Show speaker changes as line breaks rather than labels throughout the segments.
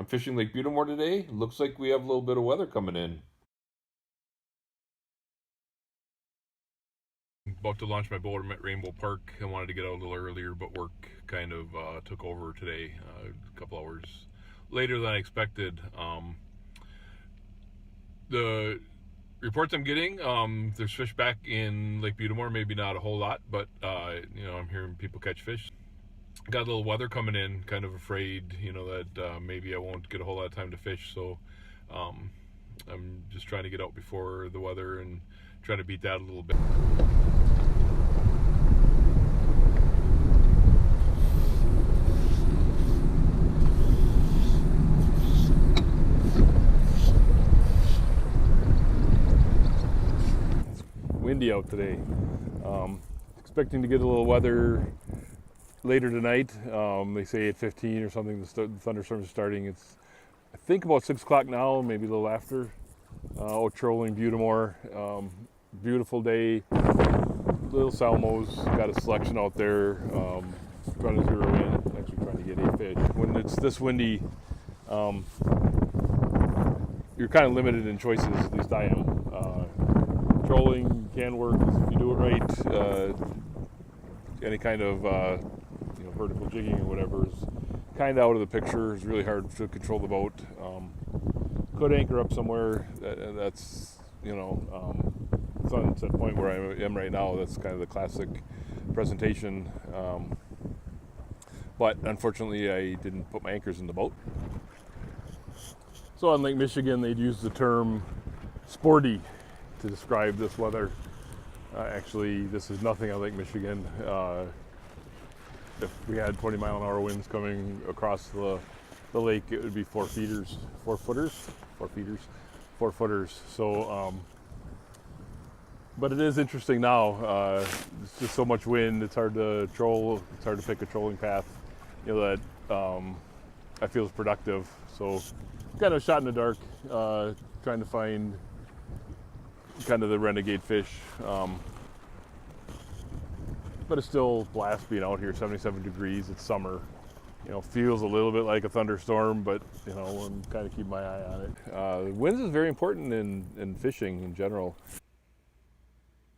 I'm fishing Lake Butamore today. Looks like we have a little bit of weather coming in. About to launch my boat. I'm at Rainbow Park. I wanted to get out a little earlier, but work kind of took over today, a couple hours later than I expected. The reports I'm getting, there's fish back in Lake Butamore. Maybe not a whole lot, but I'm hearing people catch fish. Got a little weather coming in. Kind of afraid, that maybe I won't get a whole lot of time to fish. So I'm just trying to get out before the weather and trying to beat that a little bit. Windy out today. Expecting to get a little weather later tonight. They say at 15 or something the thunderstorms are starting. It's I think about 6 o'clock now, maybe a little after. Trolling Butamore. Beautiful day. Little salmos. Got a selection out there. Trying to zero in. Actually trying to get a fish. When it's this windy, you're kind of limited in choices. At least I am. Trolling can work if you do it right. Any kind of vertical jigging or whatever is kind of out of the picture. It's really hard to control the boat. Could anchor up somewhere. That's Sunset Point where I am right now. That's kind of the classic presentation. But unfortunately, I didn't put my anchors in the boat. So on Lake Michigan, they'd use the term sporty to describe this weather. Actually, this is nothing on Lake Michigan. If we had 20-mile-an-hour winds coming across the lake, it would be 4 footers. So, but it is interesting now. It's just so much wind. It's hard to troll. It's hard to pick a trolling path, that I feel is productive. So, kind of shot in the dark, trying to find kind of the renegade fish. But it's still blast being out here, 77 degrees. It's summer. Feels a little bit like a thunderstorm, but I'm kind of keeping my eye on it. Wind is very important in fishing in general.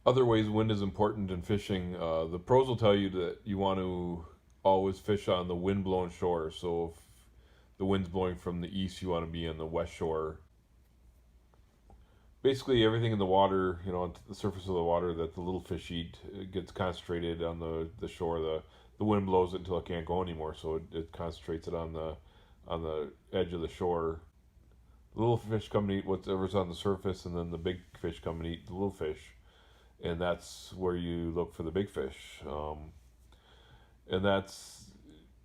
Other ways wind is important in fishing. The pros will tell you that you want to always fish on the wind-blown shore. So if the wind's blowing from the east, you want to be on the west shore. Basically, everything in the water, on the surface of the water that the little fish eat, it gets concentrated on the shore. The wind blows it until it can't go anymore, so it concentrates it on the edge of the shore. The little fish come and eat whatever's on the surface, and then the big fish come and eat the little fish, and that's where you look for the big fish. And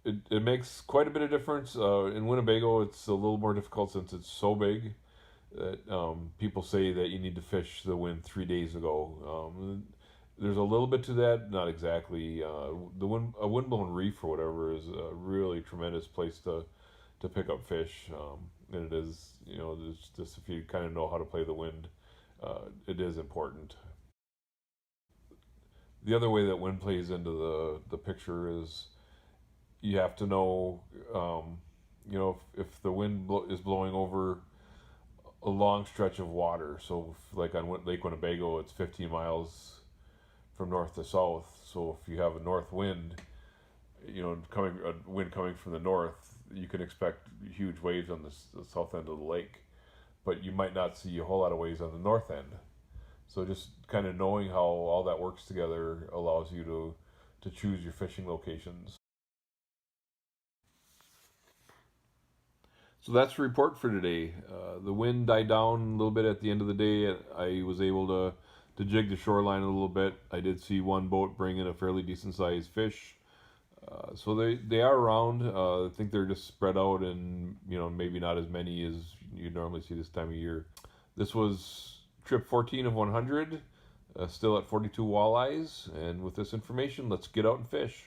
it makes quite a bit of difference. In Winnebago, it's a little more difficult since it's so big. That people say that you need to fish the wind 3 days ago. There's a little bit to that, not exactly. A windblown reef or whatever is a really tremendous place to pick up fish, and it is, just if you kind of know how to play the wind, it is important. The other way that wind plays into the picture is you have to know, if the wind is blowing over a long stretch of water. So like on Lake Winnebago, it's 15 miles from north to south. So if you have a north wind, wind coming from the north, you can expect huge waves on the south end of the lake, but you might not see a whole lot of waves on the north end. So just kind of knowing how all that works together allows you to choose your fishing locations. So that's the report for today. The wind died down a little bit at the end of the day. I was able to jig the shoreline a little bit. I did see one boat bring in a fairly decent sized fish. So they are around. I think they're just spread out and, maybe not as many as you normally see this time of year. This was trip 14 of 100, still at 42 walleyes. And with this information, let's get out and fish.